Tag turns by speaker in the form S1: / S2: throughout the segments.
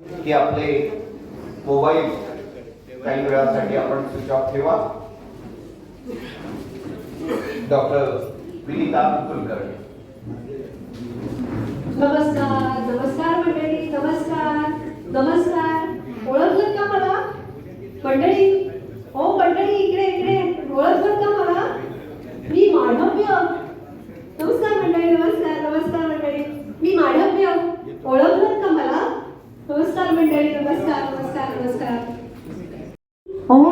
S1: की आपले मोबाईल काही वेळासाठी आपण स्विच ऑफ ठेवा. डॉक्टर विनीता कुलकर्णी.
S2: नमस्कार नमस्कार मंडळी, नमस्कार नमस्कार. ओळखलं का मला मंडळी? हो मंडळी, इकडे इकडे. ओळखलं का मला? मी मांडव्य. नमस्कार मंडळी, नमस्कार नमस्कार मंडळी. मी मांडव्य. ओळखलं का मला? नमस्कार मंडळी, नमस्कार नमस्कार नमस्कार. हो,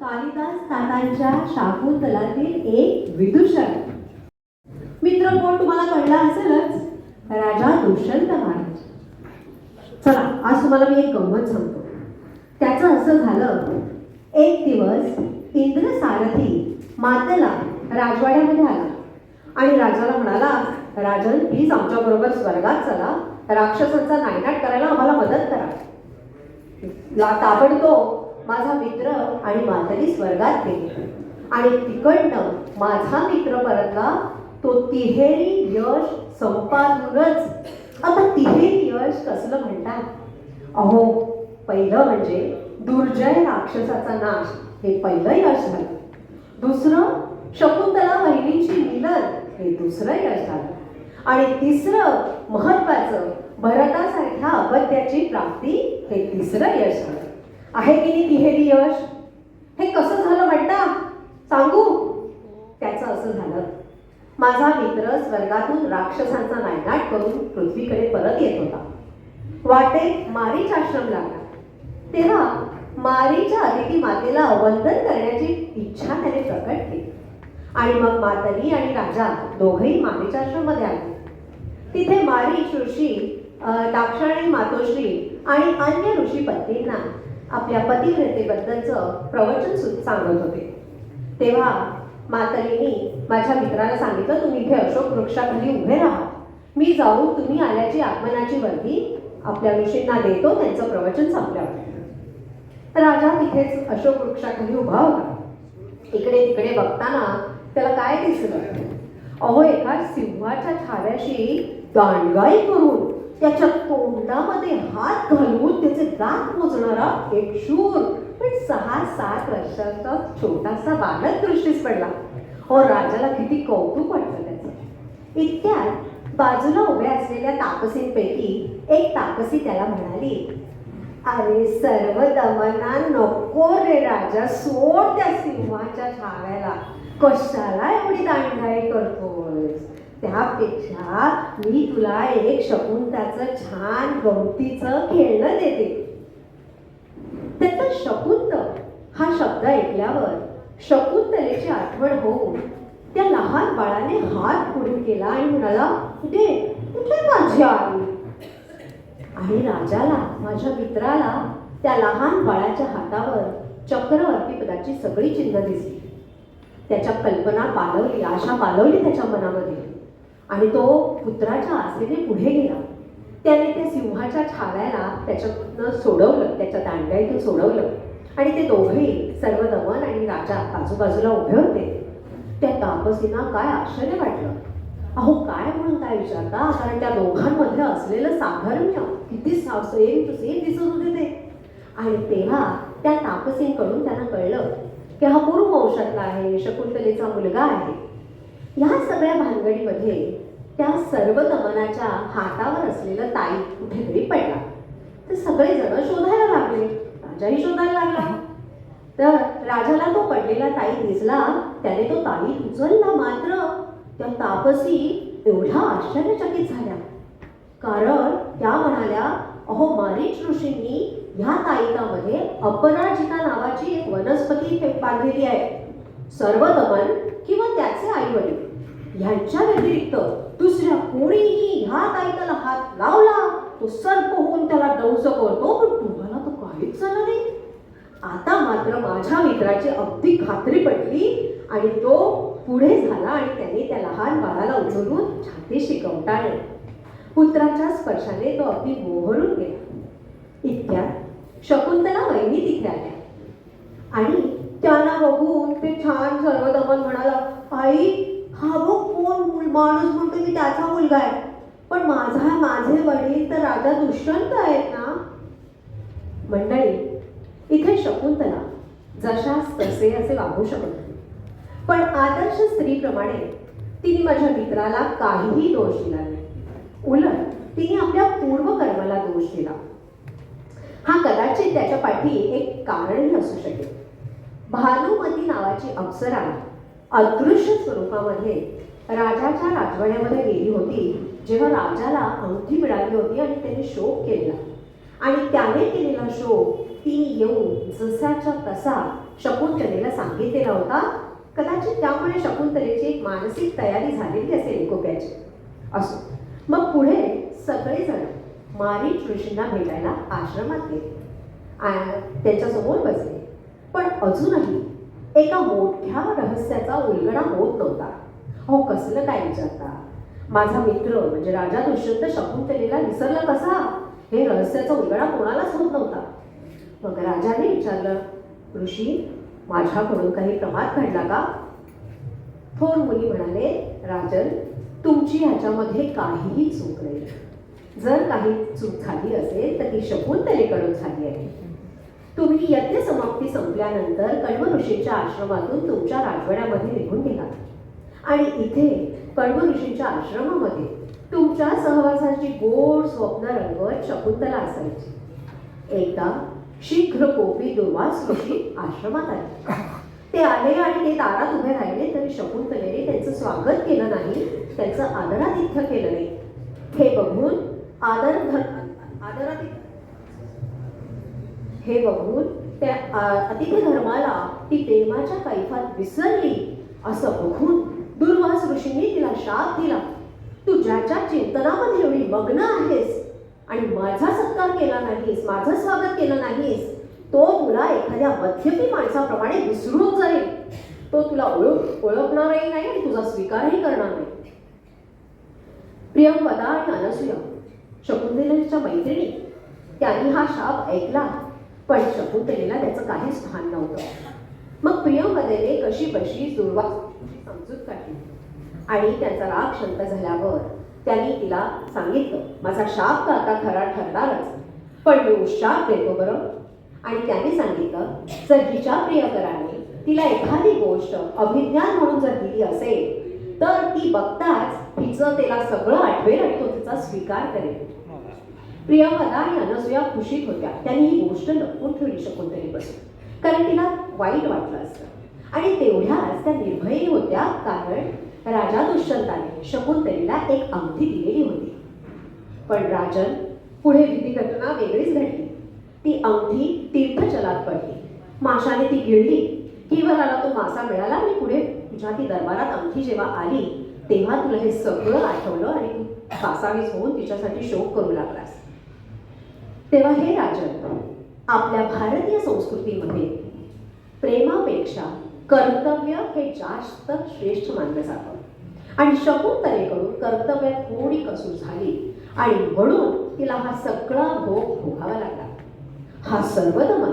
S2: कालिदास तातांच्या शाकुंतलातील एक विदूषक मित्र कोण तुम्हाला कळला असेलच, राजा दुष्यंत महाराज. चला, आज तुम्हाला मी एक गंमत सांगतो. त्याचं असं झालं, एक दिवस इंद्रसारथी मातेला राजवाड्यामध्ये आला आणि राजाला म्हणाला, राजन प्लीज आमच्या बरोबर स्वर्गात चला, राक्षसांचा नायनाट करायला आम्हाला मदत करा. ताबडतोब माझा मित्र आणि मातली स्वर्गात गेले आणि तिकडनं माझा मित्र परतला. तो तिहेरी यश संपादूनच. आता तिहेरी यश कसलं म्हणतात? अहो, पहिलं म्हणजे दुर्जय राक्षसाचा नाश, हे पहिलं यश झालं. दुसरं शकुंतला वहिनींची मिलन, हे दुसरं यश झालं. आणि तिसरं महत्वाचं भरतासारख्या अपत्याची प्राप्ती, हे तिसरं यश झालं. आहे की नाही तिहेरी यश? हे कसं झालं म्हणता? सांगू? त्याचं असं झालं, माझा मित्र स्वर्गातून राक्षसांचा नायनाट करून पृथ्वीकडे परत येत होता. वाटेत मारीच आश्रम लागला. तेव्हा मारीच्या अतिथी मातेला वंदन करण्याची इच्छा त्याने प्रकट केली आणि मग मातली आणि राजा दोघेही मारीच्या आश्रममध्ये आले. तिथे मारीच ऋषी दाक्षायणी मातोश्री आणि अन्य ऋषी पत्नींना आपल्या पतिव्रतेबद्दलचं प्रवचन सांगत होते. तेव्हा मातलीनी माझ्या मित्राला सांगितलं, तुम्ही इथे अशोक वृक्षाखाली उभे राहा, मी जाऊन तुम्ही आल्याची आगमनाची वर्दी आपल्या ऋषींना देतो, त्यांचं प्रवचन संपल्यावर. राजा तिथेच अशोक वृक्षाखाली उभा होता. इकडे तिकडे बघताना त्याला काय दिसलं? अहो, एका सिंहाच्या छाव्याशी दांडगाई करून त्याच्या तोंडामध्ये हात घालून त्याचे दात मोजणारा एक शूर पण 6-7 वर्षाचा छोटासा बालक दृष्टीस पडला. हो, राजाला किती कौतुक वाटलं त्याचं. इतक्यात बाजूला उभ्या असलेल्या तापसींपैकी एक तापसी त्याला म्हणाली, अरे सर्व दमना नको रे राजा, सोड त्या सिंहाच्या छाव्याला, कशाला एवढी दांडगाई करतोस? त्यापेक्षा मी तुला एक शकुंताचं छान गमतीचं खेळणं देते. त्याचा शकुंत हा शब्द ऐकल्यावर शकुंतलेची आठवण होऊन त्या लहान बाळाने हात पुढे केला आणि म्हणाला, कुठे कुठे माझी आई? आणि राजाला, माझ्या मित्राला त्या लहान बाळाच्या हातावर चक्रवर्ती पदाची सगळी चिन्ह दिसली. त्याच्या कल्पना पालवली, आशा पालवली त्याच्या मनामध्ये आणि तो पुत्राच्या आसेने पुढे गेला. त्याने त्या सिंहाच्या छाव्याला त्याच्यातनं सोडवलं, त्याच्या दांडगाईतून सोडवलं आणि ते दोघेही सर्व दमन आणि राजा आजूबाजूला उभे होते. त्या तापसींना काय आश्चर्य वाटलं. अहो, काय म्हणून काय विचारता, कारण त्या दोघांमध्ये असलेलं साधर्म्य किती सेम टू सेम दिसत होते ते. आणि तेव्हा त्या तापसींकडून त्यांना कळलं की हा पूर्व वंशातला आहे, शकुंतलेचा मुलगा आहे. ह्या सगळ्या भानगडीमध्ये त्या सर्व दमनाच्या हातावर असलेला ताई कुठेतरी पडला. तर सगळेजण शोधायला लागले, राजाही शोधायला लागला. तर राजाला तो पडलेला ताई दिसला. त्याने तो ताई उचलला. मात्र त्या तापसी एवढ्या आश्चर्यचकित झाल्या, कारण त्या म्हणाल्या, अहो, मारीच ऋषींनी ह्या ताईतामध्ये अपराजिता नावाची एक वनस्पती बांधलेली आहे. सर्व दमन किंवा त्याचे आई वडील ह्यांच्या व्यतिरिक्त दुसऱ्या कोणीही ह्या ताईताला हात लावला तो सर्प होऊन त्याला दंश करतो, पण तुम्हाला तो काहीच झालं नाही. आता मात्र माझ्या मित्राची अगदी खात्री पडली आणि तो पुढे झाला आणि त्याने त्या लहान बाळाला उचलून छातीशी कवटाळले. पुत्राच्या स्पर्शाने तो अगदी मोहरून गेला. इतक्यात शकुंतला वहिनी तिथे आल्या आणि त्यांना बघून ते छान सर्व दमन म्हणाला, आई, हा बघ कोण माणूस म्हणतो मी त्याचा मुलगा आहे, पण माझे वडील तर राजा दुष्यंत आहेत ना. मंडळी, इथे शकुंतला जशास तसे असे वागू शकत नाही. पण आदर्श स्त्रीप्रमाणे तिने माझ्या मित्राला काहीही दोष दिला नाही. उलट तिने आपल्या पूर्वकर्माला दोष दिला. हा कदाचित त्याच्या पाठी एक कारणही असू शकेल. भानुमती नावाची अप्सरा अदृश्य स्वरूपामध्ये राजाच्या राजवाड्यामध्ये गेली होती जेव्हा राजाला अंगठी मिळाली होती आणि त्याने शोक केला. आणि त्याने केलेला शोक तिने येऊन जसाच्या तसा शकुंतलेला सांगितलेला होता. कदाचित त्यामुळे शकुंतलेची एक मानसिक तयारी झालेली असेल एकोप्याची. असो, मग पुढे सगळेजण मारीच ऋषींना भेटायला आश्रमात गेले. त्यांच्यासमोर बसले. पण अजूनही एका मोठ्या रहस्याचा उलगडा होत नव्हता. हो, कसलं काय विचारता? माझा मित्र म्हणजे राजा दुष्यंत शकुंतलेला विसरला कसा? हे रहस्याचा उलगडा कोणालाच होत नव्हता. मग राजाने विचारलं, ऋषी, माझ्याकडून काही प्रमाद घडला का? थोर मुनी म्हणाले, राजन, तुमची ह्याच्यामध्ये काहीही चूक नाही. जर काही चूक झाली असेल तर ती शकुंतलेकडून झाली आहे. तुम्ही यज्ञ समाप्ती संपल्यानंतर कण्व ऋषींच्या आश्रमातून तुमच्या राजवाड्यामध्ये निघून गेलात आणि इथे कण्व ऋषींच्या आश्रमामध्ये तुमच्या सहवासाची गोड स्वप्न रंगवत शकुंतला असायची. एकदा शीघ्र कोपी दुर्वास ऋषी आश्रमात आले. ते आले आणि ते दारात उभे राहिले तरी शकुंतलेने त्यांचं स्वागत केलं नाही, त्यांचं आदरातिथ्य केलं नाही. हे बघून त्या अतिथी धर्माला ती प्रेमाच्या कैफात विसरली असं बघून दुर्वास ऋषींनी तिला शाप दिला. तू ज्याच्या चिंतनामध्ये एवढी मग्न आहेस आणि माझा सत्कार केला नाहीस, माझं स्वागत केलं नाहीस, तो तुला एखाद्या मध्यमी माणसाप्रमाणे विसरून जाईल. तो तुला ओळखणारही नाही आणि तुझा स्वीकारही करणार नाही. प्रियंवदा आणि अनसूया शकुंतलेच्या मैत्रिणी, त्यांनी हा शाप ऐकला, पण शकुंतलेला त्याचं काहीच भान नव्हतं. मग प्रियंवदेने कशी बशी दुर्वासाची समजूत काढली आणि त्यांचा राग शांत झाल्यावर त्यांनी तिला सांगितलं, माझा शाप तर आता खरा ठरणारच, पण मी उशाप देतो बरं. आणि त्यांनी सांगितलं, जर हिच्या प्रियकराने तिला एखादी गोष्ट अभिज्ञान म्हणून जर दिली असेल तर ती बघताच हिचं तिला सगळं आठवेल आणि तो तिचा स्वीकार करेल. प्रियंवदा आणि अनसूया खुशीत होत्या. त्यांनी ही गोष्ट लपवून ठेवली शकुंतलेपासून, कारण तिला वाईट वाटलं असतं. आणि तेवढ्याच त्या निर्भयी होत्या, कारण राजा दुष्यंताने शकुंतलेला एक अंगठी दिलेली होती. पण राजन, पुढे विधी घटना वेगळीच घडली. ती अंगठी तीर्थजलात पडली. माशाने ती गिळली. किवराला तो मासा मिळाला आणि पुढे तुझ्या ती दरबारात अंगठी जेव्हा आली तेव्हा तुला हे सगळं आठवलं आणि तू कासावीस होऊन तिच्यासाठी शोक करू लागलास. तेव्हा हे राजन, आपल्या भारतीय संस्कृतीमध्ये प्रेमापेक्षा कर्तव्य हे जास्त श्रेष्ठ मानलं जातं. आणि शकुंतलेकडून कर्तव्यात थोडी कसूर झाली आणि म्हणून तिला हा सगळा भोग भोगावा लागला. हा सर्वदमन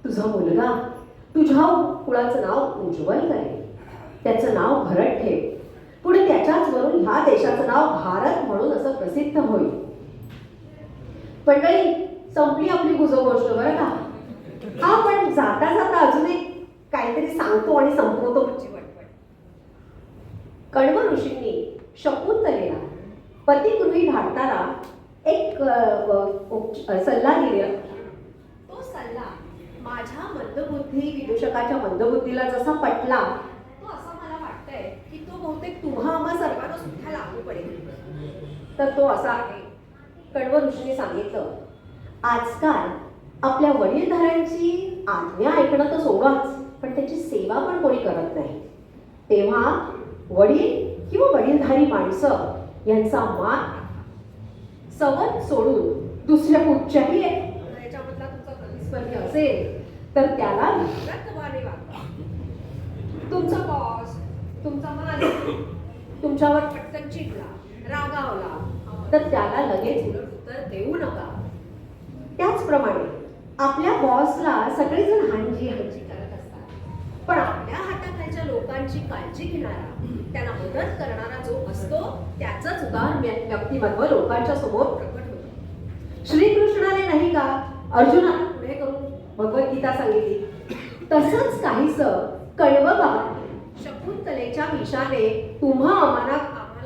S2: तुझा मुलगा तुझ्या कुळाचं नाव उज्ज्वल करेल, त्याचं नाव भरत ठेव. पुढे त्याच्याच वरून ह्या देशाचं नाव भारत म्हणून असं प्रसिद्ध होईल. मंडळी, संपली आपली गुजो गोष्ट बरं का. हा, पण जाता जाता अजून एक काहीतरी सांगतो आणि संपवतो म्हणजे वाटतं. कण्व ऋषींनी शकुंतलेला पतिगृही धाडताना एक सल्ला दिला. तो सल्ला माझ्या मंदबुद्धी विदूषकाच्या मंदबुद्धीला जसा पटला, तो असं मला वाटतंय की तो बहुतेक तुम्हा आम्हा सर्वांना सुद्धा लागू पडेल. तर तो असा आहे. कण्व ऋषींनी सांगितलं, आजकाल आपल्या वडीलधाऱ्यांची आज्ञा ऐकणं तर सोडाच, पण त्याची सेवा पण कोणी करत नाही. तेव्हा वडील किंवा वडीलधारी माणसं यांचा मान सवत सोडून दुसऱ्या कुठच्याही याच्यामधला तुमचा प्रतिस्पर्धी असेल तर त्याला विश्वासवाने वागा. तुमचा बॉस, तुमचा मालिक तुमच्यावर पटकन चिडला, रागावला तर त्याला लगेच उलट उत्तर देऊ नका. त्याचप्रमाणे आपल्या बॉसला सगळेजण हांजी करत असतात, पण आपल्या हाताखालच्या लोकांची काळजी घेणारा, त्यांना मदत करणारा जो असतो त्याचंच उदार व्यक्तिमत्व लोकांच्या समोर प्रकट होतं. श्रीकृष्णाने नाही का अर्जुनाला पुढे भगवद्गीता सांगितली. तसंच काहीसं कळवं बाबा शकुंतलेच्या विषाने तुम्हा आम्हाला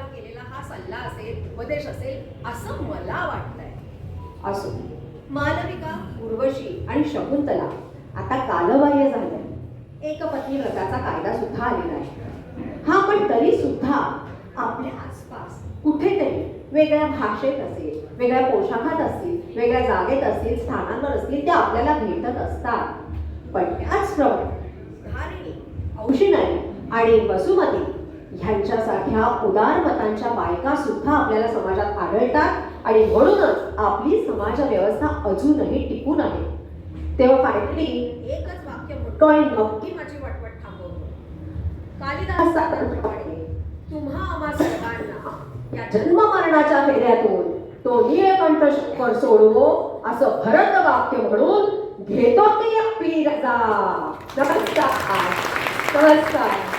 S2: केलेला हा सल्ला असेल, उपदेश असेल असं मला वाटतंय. असो, मालविका, उर्वशी आणि शकुंतला आता कालबाह्य झाल्या. एकपत्नी व्रताचा कायदा सुद्धा आलेला आहे. हा, पण तरी सुद्धा आपल्या आसपास कुठेतरी वेगळ्या भाषेत असेल, वेगळ्या पोशाखात असतील, वेगळ्या जागेत असतील, स्थानांवर असतील, ते आपल्याला भेटत असतात. पण त्याचप्रमाणे धारिणी, औषिणाई आणि वसुमती ह्यांच्यासारख्या उदार मतांच्या बायका सुद्धा आपल्याला समाजात आढळतात आणि म्हणूनच आपली समाज व्यवस्था अजूनही टिकून आहे. तेव्हा फायनली एकच वाक्य म्हणतो आणि नक्की माझी वटवट थांबवतो. कालिदासाप्रमाणे तुम्हा आम्हा सर्वांना या जन्म मरणाच्या फेऱ्यातून तो नीळकंठ शंकर सोडवो असं भरत वाक्य म्हणून घेतो मी आपली रजा. नमस्कार. नमस्कार.